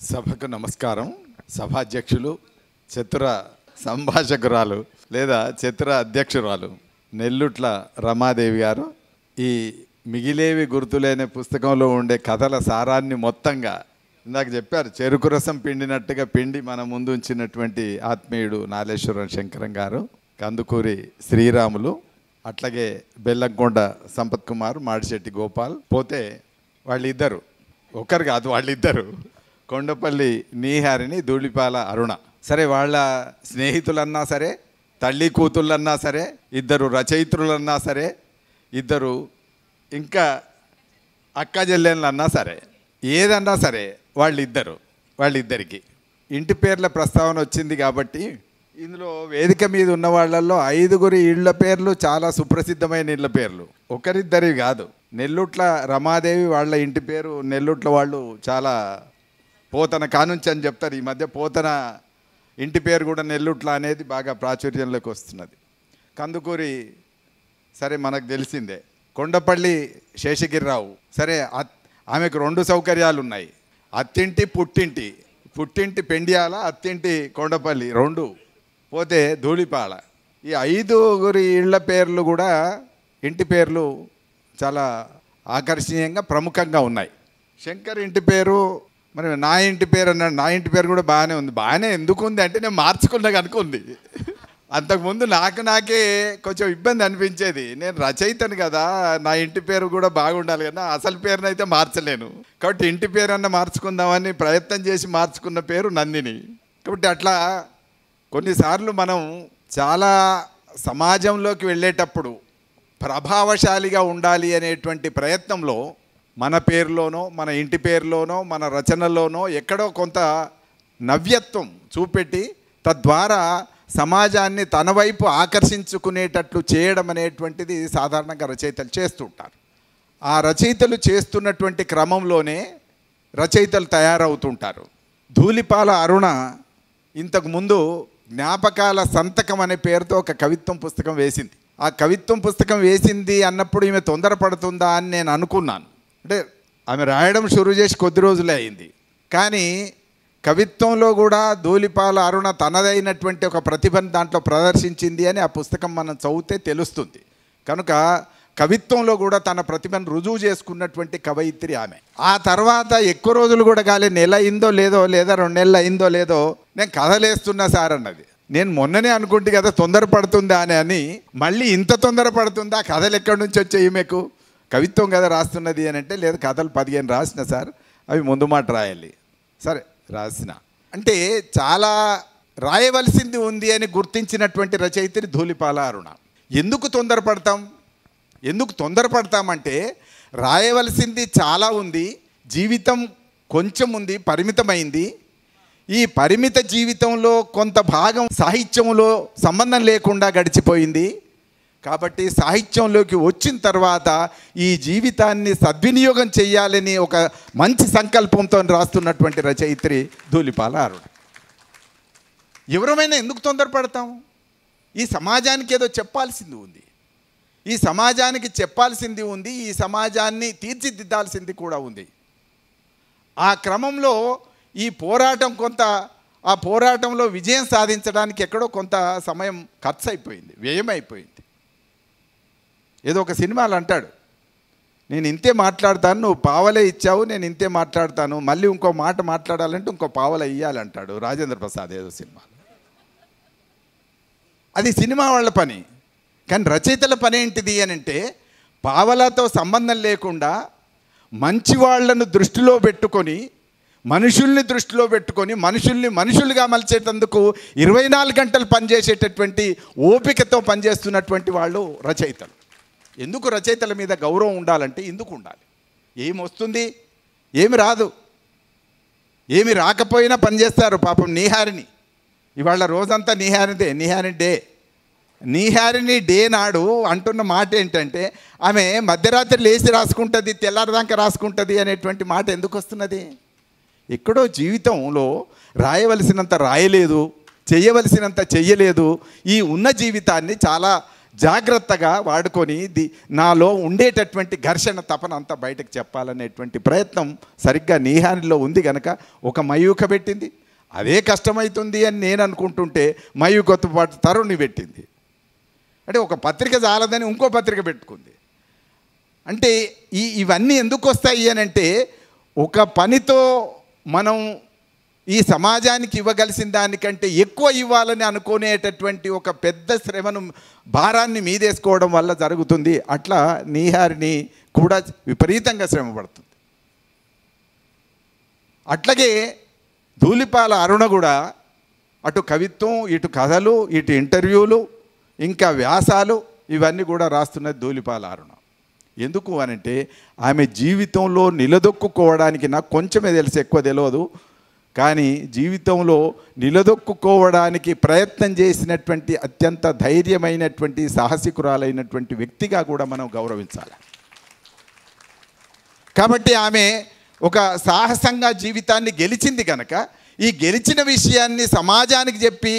సభకు నమస్కారం. సభాధ్యక్షులు, చతుర సంభాషకురాలు లేదా చతుర అధ్యక్షురాలు నెల్లుట్ల రమాదేవి గారు ఈ మిగిలేవి గుర్తులేని పుస్తకంలో ఉండే కథల సారాన్ని మొత్తంగా ఇందాక చెప్పారు, చెరుకు రసం పిండినట్టుగా పిండి మన ముందు ఉంచినటువంటి ఆత్మీయుడు నాలేశ్వరం శంకరం గారు, కందుకూరి శ్రీరాములు, అట్లాగే బెల్లంకొండ సంపత్ కుమార్, మాడిశెట్టి గోపాల్, పోతే వాళ్ళిద్దరు, ఒకరు కాదు వాళ్ళిద్దరు, కొండపల్లి నీహారిని, ధూళిపాల అరుణ. సరే, వాళ్ళ స్నేహితులన్నా సరే, తల్లి కూతుళ్ళన్నా సరే, ఇద్దరు రచయిత్రులన్నా సరే, ఇద్దరు ఇంకా అక్క చెల్లెళ్ళన్నా సరే, ఏదన్నా సరే వాళ్ళిద్దరికి ఇంటి పేర్ల ప్రస్తావన వచ్చింది కాబట్టి ఇందులో వేదిక మీద ఉన్న వాళ్ళల్లో 5 ఇళ్ల పేర్లు చాలా సుప్రసిద్ధమైన ఇళ్ల పేర్లు, ఒకరిద్దరి కాదు. నెల్లుట్ల రమాదేవి వాళ్ళ ఇంటి పేరు నెల్లుట్ల వాళ్ళు చాలా పోతన కానుంచి అని చెప్తారు. ఈ మధ్య పోతన ఇంటి పేరు కూడా నెల్లుట్ల అనేది బాగా ప్రాచుర్యంలోకి వస్తున్నది. కందుకూరి సరే మనకు తెలిసిందే. కొండపల్లి శేషగిరిరావు సరే, ఆమెకు 2 సౌకర్యాలు ఉన్నాయి, అత్తింటి పుట్టింటి. పుట్టింటి పెండియాల, అత్తింటి కొండపల్లి 2. పోతే ధూళిపాల. ఈ 5 ఇళ్ల పేర్లు కూడా ఇంటి పేర్లు చాలా ఆకర్షణీయంగా ప్రముఖంగా ఉన్నాయి. శంకర్ ఇంటి పేరు, మరి నా ఇంటి పేరు అన్నాడు. నా ఇంటి పేరు కూడా బాగానే ఉంది. బాగానే ఎందుకు ఉంది అంటే నేను మార్చుకున్నా కనుక ఉంది. అంతకుముందు నాకే కొంచెం ఇబ్బంది అనిపించేది. నేను రచయితను కదా, నా ఇంటి పేరు కూడా బాగుండాలి కదా, అసలు పేరునైతే మార్చలేను. కాబట్టి ఇంటి పేరు అన్న మార్చుకుందామని ప్రయత్నం చేసి మార్చుకున్న పేరు నందిని. కాబట్టి అట్లా కొన్నిసార్లు మనం చాలా సమాజంలోకి వెళ్ళేటప్పుడు ప్రభావశాలిగా ఉండాలి అనేటువంటి ప్రయత్నంలో మన పేరులోనో, మన ఇంటి పేరులోనో, మన రచనలోనో ఎక్కడో కొంత నవ్యత్వం చూపెట్టి తద్వారా సమాజాన్ని తన వైపు ఆకర్షించుకునేటట్లు చేయడం అనేటువంటిది సాధారణంగా రచయితలు చేస్తుంటారు. ఆ రచయితలు చేస్తున్నటువంటి క్రమంలోనే రచయితలు తయారవుతుంటారు. ధూళిపాల అరుణ ఇంతకుముందు జ్ఞాపకాల సంతకం అనే పేరుతో ఒక కవిత్వం పుస్తకం వేసింది. ఆ కవిత్వం పుస్తకం వేసింది అన్నప్పుడు ఈమె తొందరపడుతుందా అని నేను అనుకున్నాను. అంటే ఆమె రాయడం షురూ చేసి కొద్ది రోజులే అయింది, కానీ కవిత్వంలో కూడా ధూళిపాల అరుణ తనదైనటువంటి ఒక ప్రతిభను దాంట్లో ప్రదర్శించింది అని ఆ పుస్తకం మనం చదివితే తెలుస్తుంది. కనుక కవిత్వంలో కూడా తన ప్రతిభను రుజువు చేసుకున్నటువంటి కవయిత్రి ఆమె. ఆ తర్వాత ఎక్కువ రోజులు కూడా కాలే, నెల అయిందో లేదో లేదా 2 నెలలు అయిందో లేదో, నేను కథలేస్తున్నా సార్ అన్నది. నేను మొన్ననే అనుకుంటే కదా తొందరపడుతుందా అని మళ్ళీ ఇంత తొందరపడుతుందా, కథలు ఎక్కడి నుంచి వచ్చాయి మీకు, కవిత్వం కదా రాస్తున్నది అని అంటే, లేదు కథలు 15 రాసిన సార్, అవి ముందు మాట రాయాలి. సరే రాసిన అంటే చాలా రాయవలసింది ఉంది అని గుర్తించినటువంటి రచయిత్రి ధూళిపాల అరుణ. ఎందుకు తొందరపడతామంటే రాయవలసింది చాలా ఉంది, జీవితం కొంచెం ఉంది, పరిమితమైంది. ఈ పరిమిత జీవితంలో కొంత భాగం సాహిత్యంలో సంబంధం లేకుండా గడిచిపోయింది. కాబట్టి సాహిత్యంలోకి వచ్చిన తర్వాత ఈ జీవితాన్ని సద్వినియోగం చేయాలని ఒక మంచి సంకల్పంతో రాస్తున్నటువంటి రచయిత్రి ధూళిపాల అరుణ. ఎవరమైనా ఎందుకు తొందరపడతాం? ఈ సమాజానికి ఏదో చెప్పాల్సింది ఉంది, ఈ సమాజానికి చెప్పాల్సింది ఉంది, ఈ సమాజాన్ని తీర్చిదిద్దాల్సింది కూడా ఉంది. ఆ క్రమంలో ఈ పోరాటం ఆ పోరాటంలో విజయం సాధించడానికి ఎక్కడో కొంత సమయం ఖర్చు అయిపోయింది, వ్యయం అయిపోయింది. ఏదో ఒక సినిమాలో అంటాడు, నేను ఇంతే మాట్లాడతాను, నువ్వు పావలే ఇచ్చావు, నేను ఇంతే మాట్లాడతాను, మళ్ళీ ఇంకో మాట మాట్లాడాలంటే ఇంకో పావల ఇయ్యాలంటాడు రాజేంద్ర ప్రసాద్ ఏదో సినిమాలో. అది సినిమా వాళ్ళ పని. కానీ రచయితల పని ఏంటిది అని అంటే, పావలతో సంబంధం లేకుండా మంచి వాళ్ళను దృష్టిలో పెట్టుకొని, మనుషుల్ని దృష్టిలో పెట్టుకొని, మనుషులుగా మలిచేటందుకు 24 గంటలు పనిచేసేటటువంటి ఓపికతో పనిచేస్తున్నటువంటి వాళ్ళు రచయితలు. ఎందుకు రచయితల మీద గౌరవం ఉండాలంటే ఎందుకు ఉండాలి? ఏమొస్తుంది? ఏమి రాదు. ఏమి రాకపోయినా పనిచేస్తారు. పాపం నీహారిని ఇవాళ రోజంతా నీహారిని డే నాడు అంటున్న మాట ఏంటంటే, ఆమె మధ్యరాత్రి లేచి రాసుకుంటుంది, తెల్లారదాకా రాసుకుంటుంది అనేటువంటి మాట ఎందుకు వస్తున్నది? ఎక్కడో జీవితంలో రాయవలసినంత రాయలేదు, చేయవలసినంత చెయ్యలేదు. ఈ ఉన్న జీవితాన్ని చాలా జాగ్రత్తగా వాడుకొని నాలో ఉండేటటువంటి ఘర్షణ తపన అంతా బయటకు చెప్పాలనేటువంటి ప్రయత్నం సరిగ్గా నీహారిలో ఉంది కనుక ఒక మయూఖ పెట్టింది. అదే కష్టమవుతుంది అని నేను అనుకుంటుంటే మయూఖతో పాటు తరుణ్ని పెట్టింది. అంటే ఒక పత్రిక చాలదని ఇంకో పత్రిక పెట్టుకుంది. అంటే ఇవన్నీ ఎందుకు వస్తాయి అని అంటే, ఒక పనితో మనం ఈ సమాజానికి ఇవ్వగలిసిన దానికంటే ఎక్కువ ఇవ్వాలని అనుకునేటటువంటి ఒక పెద్ద శ్రమను, భారాన్ని మీదేసుకోవడం వల్ల జరుగుతుంది. అట్లా నీహారిని కూడా విపరీతంగా శ్రమ పడుతుంది. అట్లాగే ధూళిపాల అరుణ కూడా అటు కవిత్వం, ఇటు కథలు, ఇటు ఇంటర్వ్యూలు, ఇంకా వ్యాసాలు ఇవన్నీ కూడా రాస్తున్నది ధూళిపాల అరుణ. ఎందుకు అనంటే ఆమె జీవితంలో నిలదొక్కుకోవడానికి, నాకు కొంచెమే తెలుసు, ఎక్కువ తెలియదు, కానీ జీవితంలో నిలదొక్కుకోవడానికి ప్రయత్నం చేసినటువంటి అత్యంత ధైర్యమైనటువంటి సాహసికురాలైనటువంటి వ్యక్తిగా కూడా మనం గౌరవించాలి. కాబట్టి ఆమె ఒక సాహసంగా జీవితాన్ని గెలిచింది కనుక ఈ గెలిచిన విషయాన్ని సమాజానికి చెప్పి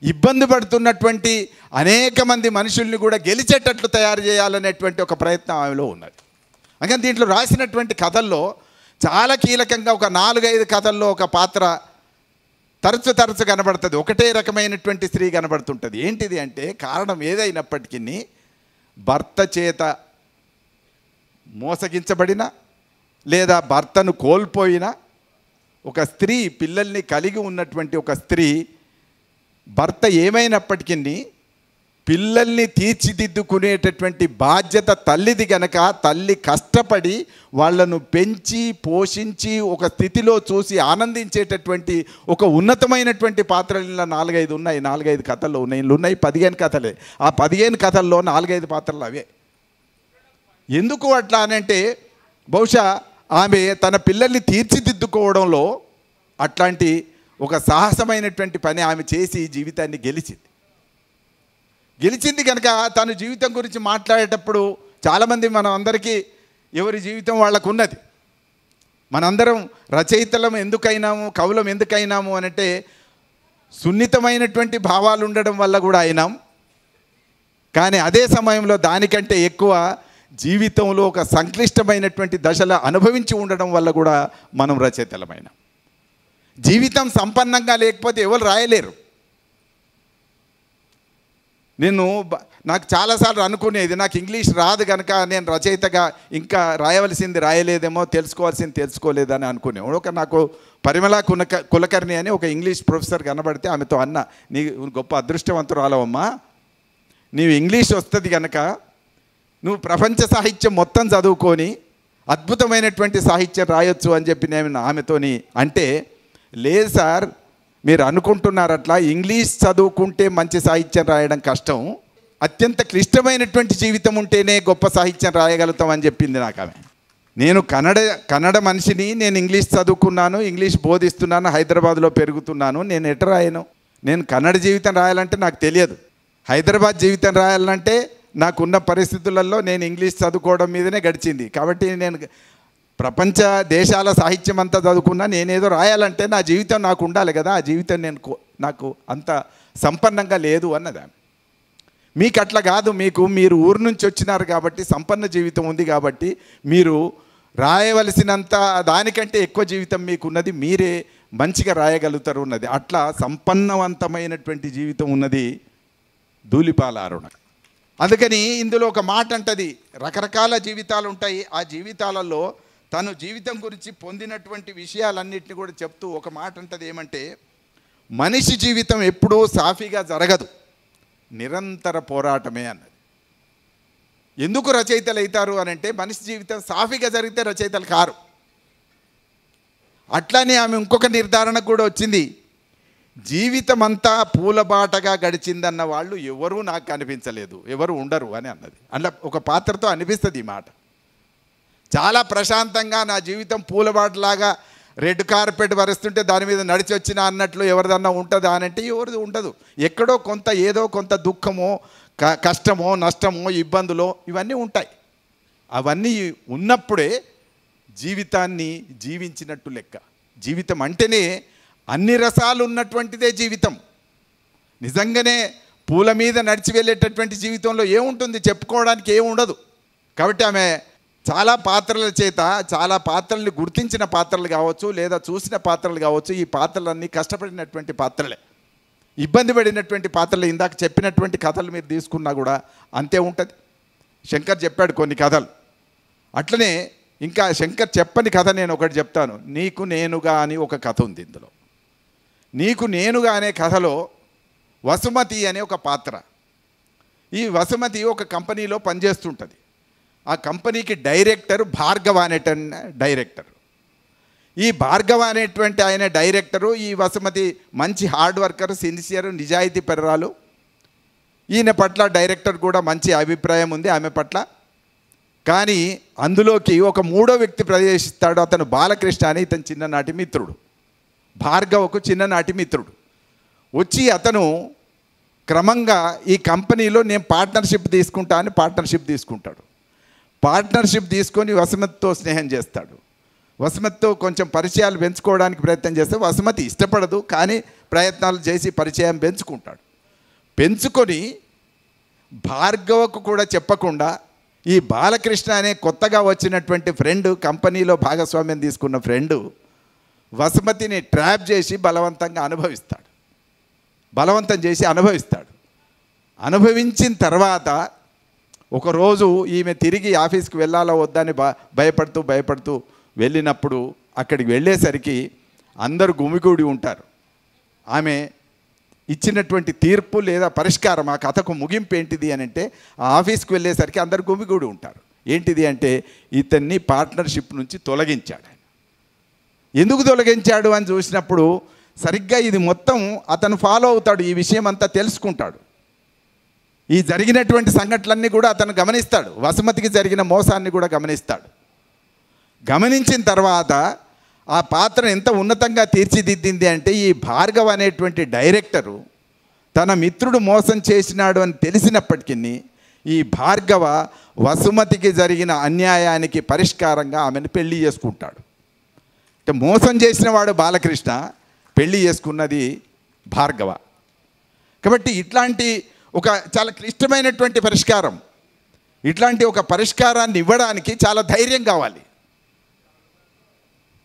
ఇబ్బంది పడుతున్నటువంటి అనేక మంది మనుషుల్ని కూడా గెలిచేటట్లు తయారు చేయాలనేటువంటి ఒక ప్రయత్నం ఆమెలో ఉన్నది. అందుకని దీంట్లో రాసినటువంటి కథల్లో చాలా కీలకంగా ఒక 4-5 కథల్లో ఒక పాత్ర తరచు కనబడుతుంది. ఒకటే రకమైనటువంటి స్త్రీ కనబడుతుంటుంది. ఏంటిది అంటే, కారణం ఏదైనప్పటికీ భర్త చేత మోసగించబడిన లేదా భర్తను కోల్పోయిన ఒక స్త్రీ, పిల్లల్ని కలిగి ఉన్నటువంటి ఒక స్త్రీ, భర్త ఏమైనప్పటికీ పిల్లల్ని తీర్చిదిద్దుకునేటటువంటి బాధ్యత తల్లిది కనుక తల్లి కష్టపడి వాళ్ళను పెంచి పోషించి ఒక స్థితిలో చూసి ఆనందించేటటువంటి ఒక ఉన్నతమైనటువంటి పాత్రలు 4-5 ఉన్నాయి. 4-5 కథల్లో ఉన్నాయి. 15 కథలే. ఆ 15 కథల్లో 4-5 పాత్రలు అవే. ఎందుకు అట్లా అనంటే, బహుశా ఆమె తన పిల్లల్ని తీర్చిదిద్దుకోవడంలో అట్లాంటి ఒక సాహసమైనటువంటి పని ఆమె చేసి జీవితాన్ని గెలిచింది కనుక తను జీవితం గురించి మాట్లాడేటప్పుడు చాలామంది, మనం అందరికీ ఎవరి జీవితం వాళ్ళకు ఉన్నది. మనందరం రచయితలం ఎందుకైనాము, కవులం ఎందుకైనాము అనంటే సున్నితమైనటువంటి భావాలు ఉండడం వల్ల కూడా అయినాం. కానీ అదే సమయంలో దానికంటే ఎక్కువ జీవితంలో ఒక సంక్లిష్టమైనటువంటి దశల అనుభవించి ఉండడం వల్ల కూడా మనం రచయితలమైన. జీవితం సంపన్నంగా లేకపోతే ఎవరు రాయలేరు. నాకు చాలాసార్లు అనుకునేది, నాకు ఇంగ్లీష్ రాదు కనుక నేను రచయితగా ఇంకా రాయవలసింది రాయలేదేమో, తెలుసుకోవాల్సింది తెలుసుకోలేదని అనుకునేవాడు. నాకు పరిమళ కులకర్ణి అని ఒక ఇంగ్లీష్ ప్రొఫెసర్ కనబడితే ఆమెతో అన్న, నీ గొప్ప అదృష్టవంతురాలవమ్మా, నీవు ఇంగ్లీష్ వస్తుంది కనుక నువ్వు ప్రపంచ సాహిత్యం మొత్తం చదువుకొని అద్భుతమైనటువంటి సాహిత్యం రాయొచ్చు అని చెప్పి నేను ఆమెతోని అంటే, లేదు సార్, మీరు అనుకుంటున్నారు అట్లా, ఇంగ్లీష్ చదువుకుంటే మంచి సాహిత్యం రాయడం కష్టం, అత్యంత క్లిష్టమైనటువంటి జీవితం ఉంటేనే గొప్ప సాహిత్యం రాయగలుగుతాం అని చెప్పింది నాకు ఆమె. నేను కన్నడ మనిషిని, నేను ఇంగ్లీష్ చదువుకున్నాను, ఇంగ్లీష్ బోధిస్తున్నాను, హైదరాబాద్లో పెరుగుతున్నాను, నేను ఎట రాయను? నేను కన్నడ జీవితం రాయాలంటే నాకు తెలియదు, హైదరాబాద్ జీవితం రాయాలంటే నాకున్న పరిస్థితులలో నేను ఇంగ్లీష్ చదువుకోవడం మీదనే గడిచింది. కాబట్టి నేను ప్రపంచ దేశాల సాహిత్యం అంతా చదువుకున్నా, నేనేదో రాయాలంటే నా జీవితం నాకు ఉండాలి కదా, ఆ జీవితం నాకు అంత సంపన్నంగా లేదు అన్నది. మీకు అట్లా కాదు, మీరు ఊరు నుంచి వచ్చినారు కాబట్టి సంపన్న జీవితం ఉంది కాబట్టి మీరు రాయవలసినంత దానికంటే ఎక్కువ జీవితం మీకున్నది, మీరే మంచిగా రాయగలుగుతారు ఉన్నది. అట్లా సంపన్నవంతమైనటువంటి జీవితం ఉన్నది ధూళిపాల అరుణ. అందుకని ఇందులో ఒక మాట అంటది, రకరకాల జీవితాలు ఉంటాయి, ఆ జీవితాలలో తను జీవితం గురించి పొందినటువంటి విషయాలన్నింటినీ కూడా చెప్తూ ఒక మాట అంటది, ఏమంటే, మనిషి జీవితం ఎప్పుడూ సాఫీగా జరగదు, నిరంతర పోరాటమే అన్నది. ఎందుకు రచయితలు అవుతారు అని అంటే, మనిషి జీవితం సాఫీగా జరిగితే రచయితలు కారు. అట్లానే ఆమె ఇంకొక నిర్ధారణ కూడా వచ్చింది, జీవితం అంతా పూలబాటగా గడిచిందన్న వాళ్ళు ఎవరూ నాకు కనిపించలేదు, ఎవరు ఉండరు అని అన్నది. అట్లా ఒక పాత్రతో అనిపిస్తుంది ఈ మాట. చాలా ప్రశాంతంగా నా జీవితం పూలబాటలాగా రెడ్ కార్పెట్ వరుస్తుంటే దాని మీద నడిచి వచ్చిన అన్నట్లు ఎవరిదన్నా ఉంటుందా అని అంటే ఎవరిది ఉండదు. ఎక్కడో కొంత ఏదో కొంత దుఃఖమో కష్టమో నష్టమో ఇబ్బందులో ఇవన్నీ ఉంటాయి. అవన్నీ ఉన్నప్పుడే జీవితాన్ని జీవించినట్టు లెక్క. జీవితం అంటేనే అన్ని రసాలు ఉన్నటువంటిదే జీవితం. నిజంగానే పూల మీద నడిచి వెళ్ళేటటువంటి జీవితంలో ఏముంటుంది, చెప్పుకోవడానికి ఏముండదు. కాబట్టి ఆమె చాలా పాత్రల చేత, చాలా పాత్రల్ని గుర్తించిన పాత్రలు కావచ్చు, లేదా చూసిన పాత్రలు కావచ్చు, ఈ పాత్రలన్నీ కష్టపడినటువంటి పాత్రలే, ఇబ్బంది పడినటువంటి పాత్రలు. ఇందాక చెప్పినటువంటి కథలు మీరు తీసుకున్నా కూడా అంతే ఉంటుంది. శంకర్ చెప్పాడు కొన్ని కథలు. అట్లనే ఇంకా శంకర్ చెప్పని కథ నేను ఒకటి చెప్తాను. నీకు నేనుగా అని ఒక కథ ఉంది. ఇందులో నీకు నేనుగా అనే కథలో వసుమతి అనే ఒక పాత్ర. ఈ వసుమతి ఒక కంపెనీలో పనిచేస్తుంటుంది. ఆ కంపెనీకి డైరెక్టర్ భార్గవ అనేటువంటి డైరెక్టర్. ఈ భార్గవ అనేటువంటి ఆయన డైరెక్టరు, ఈ వసుమతి మంచి హార్డ్ వర్కర్, సిన్సియర్, నిజాయితీ పరురాలు. ఈయన పట్ల డైరెక్టర్ కూడా మంచి అభిప్రాయం ఉంది ఆమె పట్ల. కానీ అందులోకి ఒక మూడో వ్యక్తి ప్రవేశిస్తాడు. అతను బాలకృష్ణ అని, ఇతను చిన్ననాటి మిత్రుడు, భార్గవకు చిన్ననాటి మిత్రుడు. వచ్చి అతను క్రమంగా ఈ కంపెనీలో నేను పార్ట్నర్షిప్ తీసుకుంటా అని పార్ట్నర్షిప్ తీసుకుంటాడు. పార్ట్నర్షిప్ తీసుకొని వసుమతితో స్నేహం చేస్తాడు. వసుమతితో కొంచెం పరిచయాలు పెంచుకోవడానికి ప్రయత్నం చేస్తే వసుమతి ఇష్టపడదు, కానీ ప్రయత్నాలు చేసి పరిచయం పెంచుకుంటాడు. పెంచుకొని భార్గవకు కూడా చెప్పకుండా ఈ బాలకృష్ణ అనే కొత్తగా వచ్చినటువంటి ఫ్రెండ్, కంపెనీలో భాగస్వామ్యం తీసుకున్న ఫ్రెండు వసుమతిని ట్రాప్ చేసి బలవంతంగా బలవంతం చేసి అనుభవిస్తాడు. అనుభవించిన తర్వాత ఒకరోజు ఈమె తిరిగి ఆఫీస్కి వెళ్ళాలో వద్దని భయపడుతూ వెళ్ళినప్పుడు అక్కడికి వెళ్ళేసరికి అందరూ గుమిగూడి ఉంటారు. ఆమె ఇచ్చినటువంటి తీర్పు లేదా పరిష్కారం, ఆ కథకు ముగింపు ఏంటిది అని అంటే, ఆ ఆఫీస్కి వెళ్ళేసరికి అందరు గుమిగూడి ఉంటారు. ఏంటిది అంటే, ఇతన్ని పార్ట్నర్షిప్ నుంచి తొలగించాడు. ఎందుకు తొలగించాడు అని చూసినప్పుడు సరిగ్గా ఇది మొత్తం అతను ఫాలో అవుతాడు. ఈ విషయం అంతా తెలుసుకుంటాడు. ఈ జరిగినటువంటి సంఘటనలన్నీ కూడా అతను గమనిస్తాడు. వసుమతికి జరిగిన మోసాన్ని కూడా గమనిస్తాడు. గమనించిన తర్వాత ఆ పాత్ర ఎంత ఉన్నతంగా తీర్చిదిద్దింది అంటే, ఈ భార్గవ అనేటువంటి డైరెక్టరు తన మిత్రుడు మోసం చేసినాడు అని తెలిసినప్పటికీ ఈ భార్గవ వసుమతికి జరిగిన అన్యాయానికి పరిష్కారంగా ఆమెను పెళ్లి చేసుకుంటాడు. అంటే మోసం చేసిన వాడు బాలకృష్ణ, పెళ్లి చేసుకున్నది భార్గవ. కాబట్టి ఇట్లాంటి ఒక చాలా క్లిష్టమైనటువంటి పరిష్కారం, ఇట్లాంటి ఒక పరిష్కారాన్ని ఇవ్వడానికి చాలా ధైర్యం కావాలి.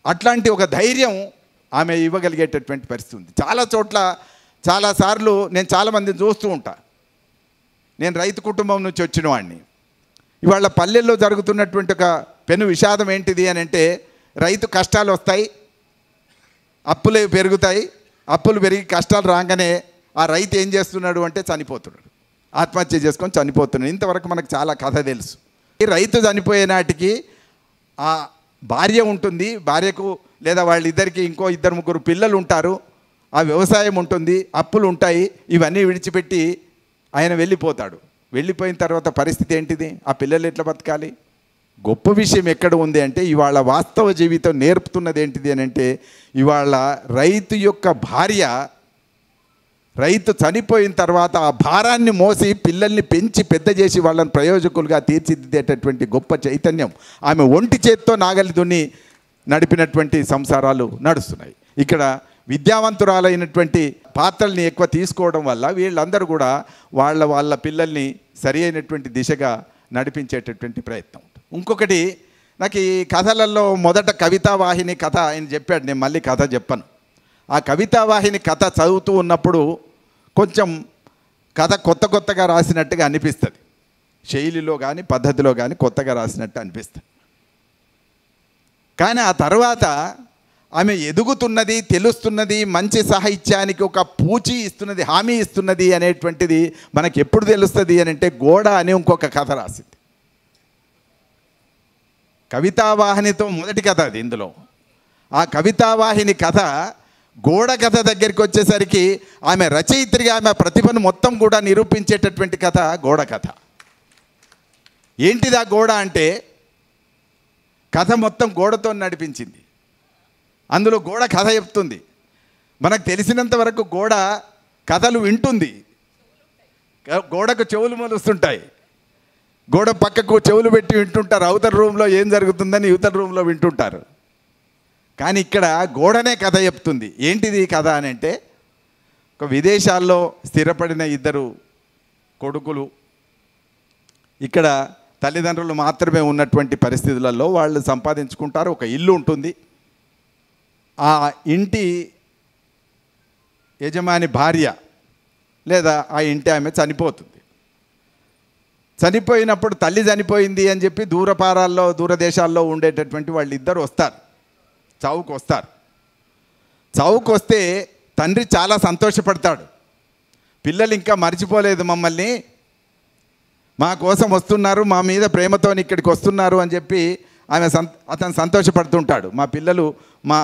అట్లాంటి ఒక ధైర్యం ఆమె ఇవ్వగలిగేటటువంటి పరిస్థితి ఉంది. చాలా చోట్ల చాలాసార్లు నేను చాలామందిని చూస్తూ ఉంటా. నేను రైతు కుటుంబం నుంచి వచ్చిన వాడిని. ఇవాళ పల్లెల్లో జరుగుతున్నటువంటి ఒక పెను విషాదం ఏంటిది అని అంటే, రైతు కష్టాలు వస్తాయి, అప్పులు పెరుగుతాయి, అప్పులు పెరిగి కష్టాలు రాగానే ఆ రైతు ఏం చేస్తున్నాడు అంటే చనిపోతున్నాడు, ఆత్మహత్య చేసుకొని చనిపోతున్నాడు. ఇంతవరకు మనకు చాలా కథ తెలుసు. ఈ రైతు చనిపోయే నాటికి ఆ భార్య ఉంటుంది, భార్యకు లేదా వాళ్ళిద్దరికి ఇంకో 2-3 పిల్లలు ఉంటారు, ఆ వ్యవసాయం ఉంటుంది, అప్పులు ఉంటాయి. ఇవన్నీ విడిచిపెట్టి ఆయన వెళ్ళిపోతాడు. వెళ్ళిపోయిన తర్వాత పరిస్థితి ఏంటిది? ఆ పిల్లలు ఎట్లా బతకాలి? గొప్ప విషయం ఎక్కడ ఉంది అంటే, ఇవాళ వాస్తవ జీవితం నేర్పుతున్నది ఏంటిది అని అంటే, ఇవాళ రైతు యొక్క భార్య రైతు చనిపోయిన తర్వాత ఆ భారాన్ని మోసి పిల్లల్ని పెంచి పెద్ద చేసి వాళ్ళని ప్రయోజకులుగా తీర్చిదిద్దేటటువంటి గొప్ప చైతన్యం ఆమె ఒంటి చేత్తో నాగలి దున్ని నడిపినటువంటి సంసారాలు నడుస్తున్నాయి. ఇక్కడ విద్యావంతురాలైనటువంటి పాత్రల్ని ఎక్కువ తీసుకోవడం వల్ల వీళ్ళందరూ కూడా వాళ్ళ పిల్లల్ని సరి అయినటువంటి దిశగా నడిపించేటటువంటి ప్రయత్నం. ఇంకొకటి, నాకు ఈ కథలలో మొదట కవితావాహిని కథ ఆయన చెప్పాడు, నేను మళ్ళీ కథ చెప్పను. ఆ కవితావాహిని కథ చదువుతూ ఉన్నప్పుడు కొంచెం కథ కొత్తగా రాసినట్టుగా అనిపిస్తుంది. శైలిలో కానీ పద్ధతిలో కానీ కొత్తగా రాసినట్టు అనిపిస్తుంది. కానీ ఆ తర్వాత ఆమె ఎదుగుతున్నది, తెలుస్తున్నది, మంచి సాహిత్యానికి ఒక పూచి ఇస్తున్నది, హామీ ఇస్తున్నది అనేటువంటిది మనకి ఎప్పుడు తెలుస్తుంది అని అంటే, గోడ అని ఇంకొక కథ రాసింది. కవితావాహినితో మొదటి కథ అది. ఇందులో ఆ కవితావాహిని కథ గోడ కథ దగ్గరికి వచ్చేసరికి ఆమె రచయిత్రిగా ఆమె ప్రతిభను మొత్తం కూడా నిరూపించేటటువంటి కథ గోడ కథ. ఏంటిది ఆ గోడ అంటే, కథ మొత్తం గోడతో నడిపించింది. అందులో గోడ కథ చెప్తుంది. మనకు తెలిసినంత వరకు గోడ కథలు వింటుంది, గోడకు చెవులు మొలుస్తుంటాయి, గోడ పక్కకు చెవులు పెట్టి వింటుంటారు. అవతల రూమ్లో ఏం జరుగుతుందని యువతల రూమ్లో వింటుంటారు. కానీ ఇక్కడ గోడనే కథ చెప్తుంది. ఏంటిది కథ అని అంటే, ఒక విదేశాల్లో స్థిరపడిన 2 కొడుకులు, ఇక్కడ తల్లిదండ్రులు మాత్రమే ఉన్నటువంటి పరిస్థితులలో వాళ్ళు సంపాదించుకుంటారు. ఒక ఇల్లు ఉంటుంది. ఆ ఇంటి యజమాని భార్య లేదా ఆ ఇంటి ఆమె చనిపోతుంది. చనిపోయినప్పుడు తల్లి చనిపోయింది అని చెప్పి దూరపారాల్లో దూరదేశాల్లో ఉండేటటువంటి వాళ్ళిద్దరు వస్తారు, చావుకు వస్తారు. చావుకు వస్తే తండ్రి చాలా సంతోషపడతాడు. పిల్లలు ఇంకా మర్చిపోలేదు మమ్మల్ని, మా కోసం వస్తున్నారు, మా మీద ప్రేమతో ఇక్కడికి వస్తున్నారు అని చెప్పి అతను సంతోషపడుతుంటాడు. మా పిల్లలు మా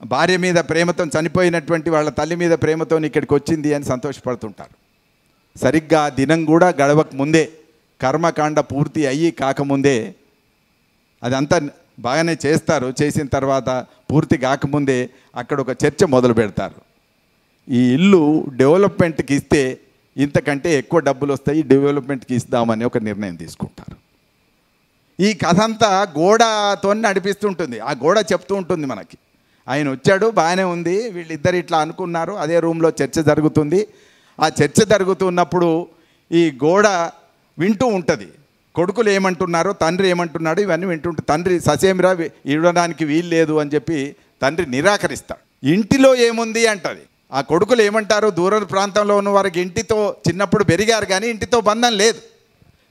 భార్య మీద ప్రేమతో, చనిపోయినటువంటి వాళ్ళ తల్లి మీద ప్రేమతో ఇక్కడికి వచ్చింది అని సంతోషపడుతుంటారు. సరిగ్గా దినం కూడా గడవక ముందే, కర్మకాండ పూర్తి అయ్యి కాకముందే, అదంతా బాగానే చేస్తారు, చేసిన తర్వాత పూర్తి కాకముందే అక్కడ ఒక చర్చ మొదలు పెడతారు. ఈ ఇల్లు డెవలప్మెంట్కి ఇస్తే ఇంతకంటే ఎక్కువ డబ్బులు వస్తాయి, డెవలప్మెంట్కి ఇస్తామని ఒక నిర్ణయం తీసుకుంటారు. ఈ కథ అంతా గోడతో నడిపిస్తుంటుంది. ఆ గోడ చెప్తూ ఉంటుంది మనకి, ఆయన వచ్చాడు, బాగానే ఉంది, వీళ్ళిద్దరు ఇట్లా అనుకున్నారు, అదే రూమ్లో చర్చ జరుగుతుంది. ఆ చర్చ జరుగుతున్నప్పుడు ఈ గోడ వింటూ ఉంటుంది. కొడుకులు ఏమంటున్నారో, తండ్రి ఏమంటున్నాడు, ఇవన్నీ వింటుంటే తండ్రి ససేమిరా ఇవ్వడానికి వీలు లేదు అని చెప్పి తండ్రి నిరాకరిస్తాడు. ఇంటిలో ఏముంది అంటది. ఆ కొడుకులు ఏమంటారు, దూర ప్రాంతంలో ఉన్న వారికి ఇంటితో చిన్నప్పుడు పెరిగారు కానీ ఇంటితో బంధం లేదు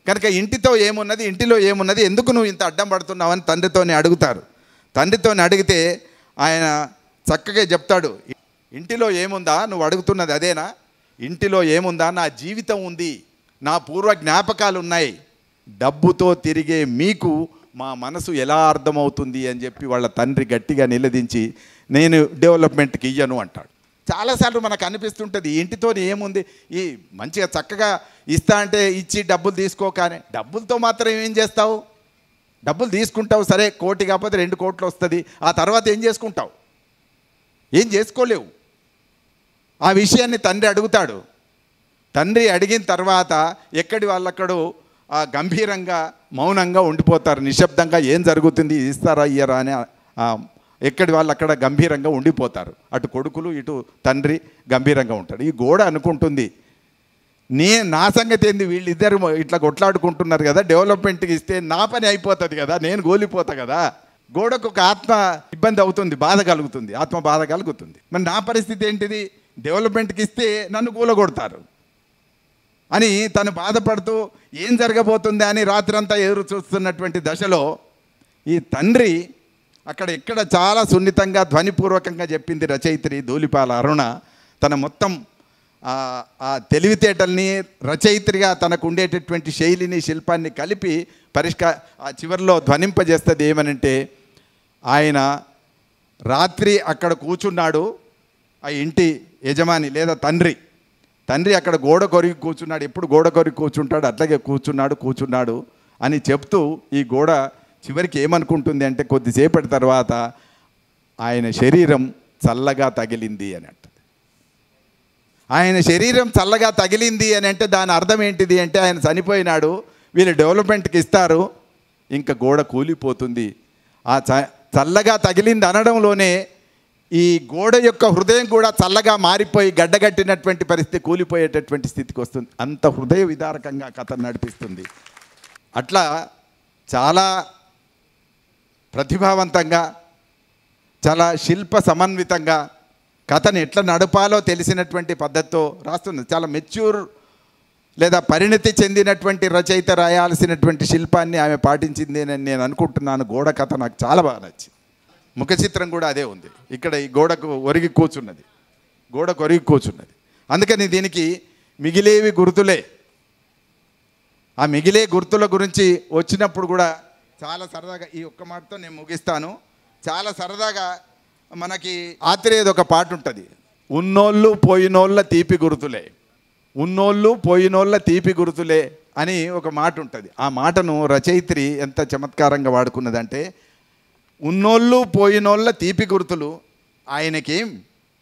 కనుక ఇంటితో ఏమున్నది, ఇంటిలో ఏమున్నది, ఎందుకు నువ్వు ఇంత అడ్డం పడుతున్నావని తండ్రితోనే అడుగుతారు. తండ్రితోనే అడిగితే ఆయన చక్కగా చెప్తాడు, ఇంటిలో ఏముందా, నువ్వు అడుగుతున్నది అదేనా, ఇంటిలో ఏముందా, నా జీవితం ఉంది, నా పూర్వ జ్ఞాపకాలు ఉన్నాయి, డబ్బుతో తిరిగే మీకు మా మనసు ఎలా అర్థమవుతుంది అని చెప్పి వాళ్ళ తండ్రి గట్టిగా నిలదించి, నేను డెవలప్మెంట్కి ఇయ్యను అంటాడు. చాలాసార్లు మనకు అనిపిస్తుంటుంది, ఇంటితో ఏముంది, ఈ మంచిగా చక్కగా ఇస్తా అంటే ఇచ్చి డబ్బులు తీసుకోగానే, డబ్బులతో మాత్రం ఏం చేస్తావు, డబ్బులు తీసుకుంటావు సరే, 1 కోటి కాకపోతే 2 కోట్లు వస్తుంది, ఆ తర్వాత ఏం చేసుకుంటావు, ఏం చేసుకోలేవు. ఆ విషయాన్ని తండ్రి అడుగుతాడు. తండ్రి అడిగిన తర్వాత ఎక్కడి వాళ్ళక్కడు గంభీరంగా మౌనంగా ఉండిపోతారు, నిశ్శబ్దంగా. ఏం జరుగుతుంది, ఇస్తారా ఇయ్యరా అని ఎక్కడి వాళ్ళు అక్కడ గంభీరంగా ఉండిపోతారు. అటు కొడుకులు ఇటు తండ్రి గంభీరంగా ఉంటాడు. ఈ గోడ అనుకుంటుంది, నా సంగతి ఏంది, వీళ్ళిద్దరు ఇట్లా కొట్లాడుకుంటున్నారు కదా, డెవలప్మెంట్కి ఇస్తే నా పని అయిపోతుంది కదా, నేను గోలిపోతా కదా. గోడకు ఒక ఆత్మ ఇబ్బంది అవుతుంది, బాధ కలుగుతుంది, ఆత్మ బాధ కలుగుతుంది. మరి నా పరిస్థితి ఏంటిది, డెవలప్మెంట్కి ఇస్తే నన్ను కూలగొడతారు అని తను బాధపడుతూ ఏం జరగబోతుంది అని రాత్రంతా ఎదురు చూస్తున్నటువంటి దశలో ఈ తండ్రి అక్కడ ఎక్కడ చాలా సున్నితంగా ధ్వనిపూర్వకంగా చెప్పింది రచయిత్రి ధూళిపాల అరుణ. తన మొత్తం ఆ తెలివితేటల్ని రచయిత్రిగా తనకు ఉండేటటువంటి శైలిని శిల్పాన్ని కలిపి ఆ చివరిలో ధ్వనింపజేస్తుంది. ఏమనంటే, ఆయన రాత్రి అక్కడ కూర్చున్నాడు, ఆ ఇంటి యజమాని లేదా తండ్రి అక్కడ గోడ కొరికి కూర్చున్నాడు. ఎప్పుడు గోడ కొరికి కూర్చుంటాడు, అట్లాగే కూర్చున్నాడు అని చెప్తూ ఈ గోడ చివరికి ఏమనుకుంటుంది అంటే, కొద్దిసేపటి తర్వాత ఆయన శరీరం చల్లగా తగిలింది అని అంటది. ఆయన శరీరం చల్లగా తగిలింది అని అంటే దాని అర్థం ఏంటిది అంటే, ఆయన చనిపోయినాడు, వీళ్ళు డెవలప్మెంట్కి ఇస్తారు, ఇంకా గోడ కూలిపోతుంది. ఆ చల్లగా తగిలింది అనడంలోనే ఈ గోడ యొక్క హృదయం కూడా చల్లగా మారిపోయి గడ్డగట్టినటువంటి పరిస్థితి, కూలిపోయేటటువంటి స్థితికి వస్తుంది. అంత హృదయ విదారకంగా కథ నడిపిస్తుంది. అట్లా చాలా ప్రతిభావంతంగా, చాలా శిల్ప సమన్వితంగా కథను ఎట్లా నడపాలో తెలిసినటువంటి పద్ధతితో రాస్తుంది. చాలా మెచ్యూర్ లేదా పరిణతి చెందినటువంటి రచయిత రాయాల్సినటువంటి శిల్పాన్ని ఆమె పాటించింది అని నేను అనుకుంటున్నాను. గోడ కథ నాకు చాలా బాగా నచ్చింది. ముఖ చిత్రం కూడా అదే ఉంది. ఇక్కడ ఈ గోడకు ఒరిగి కూర్చున్నది. అందుకని దీనికి మిగిలేవి గుర్తులే. ఆ మిగిలే గుర్తుల గురించి వచ్చినప్పుడు కూడా చాలా సరదాగా, ఈ ఒక్క మాటతో నేను ముగిస్తాను. చాలా సరదాగా మనకి ఆత్రేయది ఒక పాట ఉంటుంది, ఉన్నోళ్ళు పోయినోళ్ళ తీపి గుర్తులే, ఉన్నోళ్ళు పోయినోళ్ళ తీపి గుర్తులే అని ఒక మాట ఉంటుంది. ఆ మాటను రచయిత్రి ఎంత చమత్కారంగా వాడుకున్నదంటే, ఉన్నోళ్ళు పోయినోళ్ళ తీపి గుర్తులు ఆయనకేం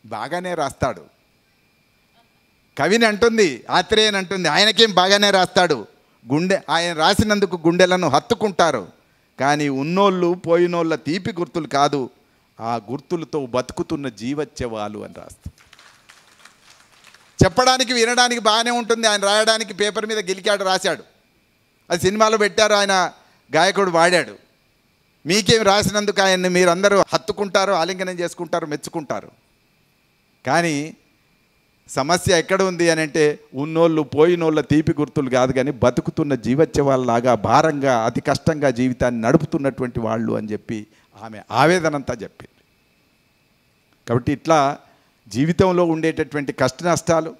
బాగానే రాస్తాడు. కవిని అంటుంది, ఆత్రేయని అంటుంది, ఆయనకేం బాగానే రాస్తాడు, ఆయన రాసినందుకు గుండెలను హత్తుకుంటారు, కానీ ఉన్నోళ్ళు పోయినోళ్ళ తీపి గుర్తులు కాదు, ఆ గుర్తులతో బతుకుతున్న జీవత్యవాలు అని రాస్తారు. చెప్పడానికి వినడానికి బాగానే ఉంటుంది, ఆయన రాయడానికి పేపర్ మీద గెలికాడు, రాశాడు, అది సినిమాలో పెట్టారు, ఆయన గాయకుడు వాడాడు. మీకేం రాసినందుకు ఆయన్ని మీరందరూ హత్తుకుంటారు, ఆలింగనం చేసుకుంటారు, మెచ్చుకుంటారు. కానీ సమస్య ఎక్కడ ఉంది అని అంటే, ఉన్నోళ్ళు పోయినోళ్ళ తీపి గుర్తులు కాదు కానీ బతుకుతున్న జీవోత్సవాల్లాగా భారంగా అతి కష్టంగా జీవితాన్ని నడుపుతున్నటువంటి వాళ్ళు అని చెప్పి ఆమె ఆవేదనంతా చెప్పింది. కాబట్టి ఇట్లా జీవితంలో ఉండేటటువంటి కష్ట నష్టాలు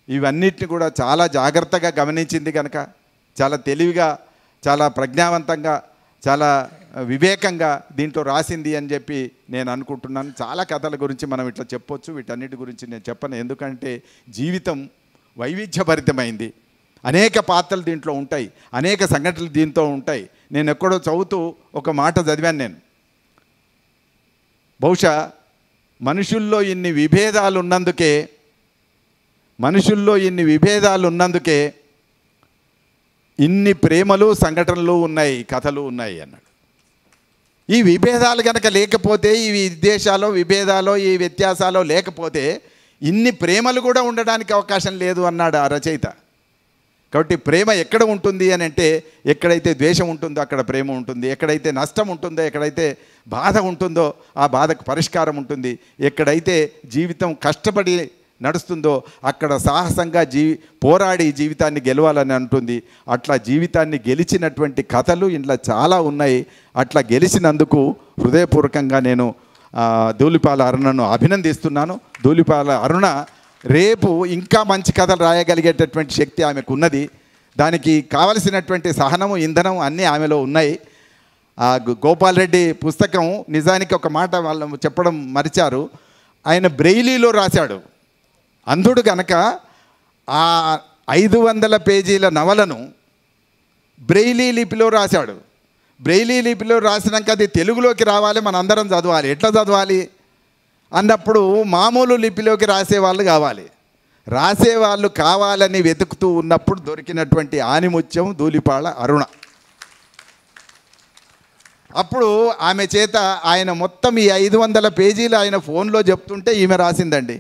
ఇవన్నిటిని కూడా చాలా జాగ్రత్తగా గమనించింది కనుక, చాలా తెలివిగా, చాలా ప్రజ్ఞావంతంగా, చాలా వివేకంగా దీంట్లో రాసింది అని చెప్పి నేను అనుకుంటున్నాను. చాలా కథల గురించి మనం ఇట్లా చెప్పొచ్చు, వీటన్నిటి గురించి నేను చెప్పను. ఎందుకంటే జీవితం వైవిధ్యభరితమైంది, అనేక పాత్రలు దీంట్లో ఉంటాయి, అనేక సంఘటనలు దీంతో ఉంటాయి. నేను ఎక్కడో చదువుతూ ఒక మాట చదివాను నేను, బహుశా మనుషుల్లో ఇన్ని విభేదాలు ఉన్నందుకే ఇన్ని ప్రేమలు సంఘటనలు ఉన్నాయి, కథలు ఉన్నాయి అన్నాడు. ఈ విభేదాలు కనుక లేకపోతే, ఈ విద్వేషాలు విభేదాలు ఈ వ్యత్యాసాలు లేకపోతే ఇన్ని ప్రేమలు కూడా ఉండడానికి అవకాశం లేదు అన్నాడు ఆ రచయిత. కాబట్టి ప్రేమ ఎక్కడ ఉంటుంది అని అంటే, ఎక్కడైతే ద్వేషం ఉంటుందో అక్కడ ప్రేమ ఉంటుంది, ఎక్కడైతే నష్టం ఉంటుందో, ఎక్కడైతే బాధ ఉంటుందో ఆ బాధకు పరిష్కారం ఉంటుంది, ఎక్కడైతే జీవితం కష్టపడి నడుస్తుందో అక్కడ సాహసంగా పోరాడి జీవితాన్ని గెలవాలని అంటుంది. అట్లా జీవితాన్ని గెలిచినటువంటి కథలు ఇంట్లో చాలా ఉన్నాయి. అట్లా గెలిచినందుకు హృదయపూర్వకంగా నేను ధూళిపాల అరుణను అభినందిస్తున్నాను. ధూళిపాల అరుణ రేపు ఇంకా మంచి కథలు రాయగలిగేటటువంటి శక్తి ఆమెకు ఉన్నది. దానికి కావలసినటువంటి సహనము, ఇంధనం అన్నీ ఆమెలో ఉన్నాయి. గోపాల్ రెడ్డి పుస్తకం నిజానికి ఒక మాట వాళ్ళు చెప్పడం మరిచారు, ఆయన బ్రెయిలీలో రాశాడు. అంధుడు కనుక ఆ 500 పేజీల నవలను బ్రెయిలీ లిపిలో రాశాడు. బ్రెయిలీ లిపిలో రాసినాక అది తెలుగులోకి రావాలి, మనందరం చదవాలి. ఎట్లా చదవాలి అన్నప్పుడు మామూలు లిపిలోకి రాసేవాళ్ళు కావాలి. రాసేవాళ్ళు కావాలని వెతుకుతూ ఉన్నప్పుడు దొరికినటువంటి ఆనిముత్యం ధూళిపాల అరుణ. అప్పుడు ఆమె చేత ఆయన మొత్తం ఈ 500 పేజీలు ఆయన ఫోన్లో చెప్తుంటే ఈమె రాసిందండి.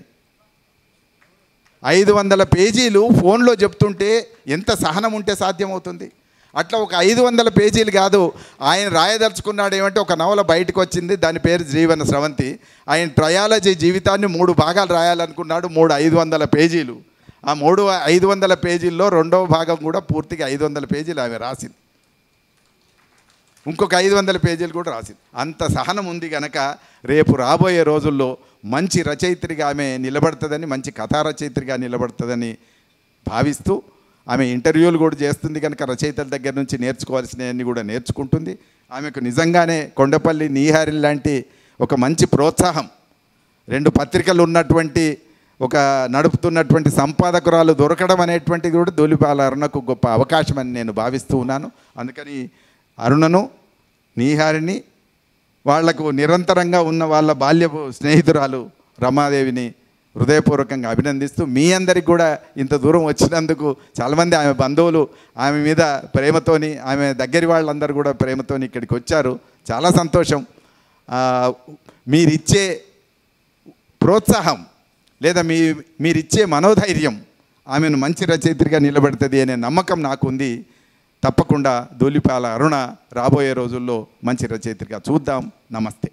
500 పేజీలు ఫోన్లో చెప్తుంటే ఎంత సహనం ఉంటే సాధ్యమవుతుంది? అట్లా ఒక 500 పేజీలు కాదు, ఆయన రాయదలుచుకున్నాడు ఏమంటే, ఒక నవల బయటకు వచ్చింది, దాని పేరు జీవన స్రవంతి. ఆయన ట్రయాలజీ జీవితాన్ని 3 భాగాలు రాయాలనుకున్నాడు, 500 పేజీలు. ఆ 500 పేజీల్లో 2వ భాగం కూడా పూర్తిగా 500 పేజీలు ఆమె రాసింది. ఇంకొక 500 పేజీలు కూడా రాసింది. అంత సహనం ఉంది కనుక రేపు రాబోయే రోజుల్లో మంచి రచయిత్రిగా ఆమె నిలబడుతుందని, మంచి కథా రచయిత్రిగా నిలబడుతుందని భావిస్తూ, ఆమె ఇంటర్వ్యూలు కూడా చేస్తుంది కనుక రచయితల దగ్గర నుంచి నేర్చుకోవాల్సినవన్నీ కూడా నేర్చుకుంటుంది. ఆమెకు నిజంగానే కొండపల్లి నీహారి లాంటి ఒక మంచి ప్రోత్సాహం, 2 పత్రికలు ఉన్నటువంటి ఒక నడుపుతున్నటువంటి సంపాదకురాలు దొరకడం అనేటువంటిది కూడా ధూళిపాల అరుణకు గొప్ప అవకాశం అని నేను భావిస్తూ ఉన్నాను. అందుకని అరుణను, నీహారిని, వాళ్లకు నిరంతరంగా ఉన్న వాళ్ళ బాల్యపు స్నేహితురాలు రమాదేవిని హృదయపూర్వకంగా అభినందిస్తూ, మీ అందరికి కూడా ఇంత దూరం వచ్చినందుకు చాలామంది ఆమె బంధువులు ఆమె మీద ప్రేమతోని, ఆమె దగ్గరి వాళ్ళందరూ కూడా ప్రేమతోని ఇక్కడికి వచ్చారు. చాలా సంతోషం. మీరిచ్చే ప్రోత్సాహం లేదా మీరిచ్చే మనోధైర్యం ఆమెను మంచి రచయిత్రిగా నిలబెడుతుంది అనే నమ్మకం నాకుంది. తప్పకుండా ధూళిపాల అరుణ రాబోయే రోజుల్లో మంచి రచయిత్రిగా చూద్దాం. నమస్తే.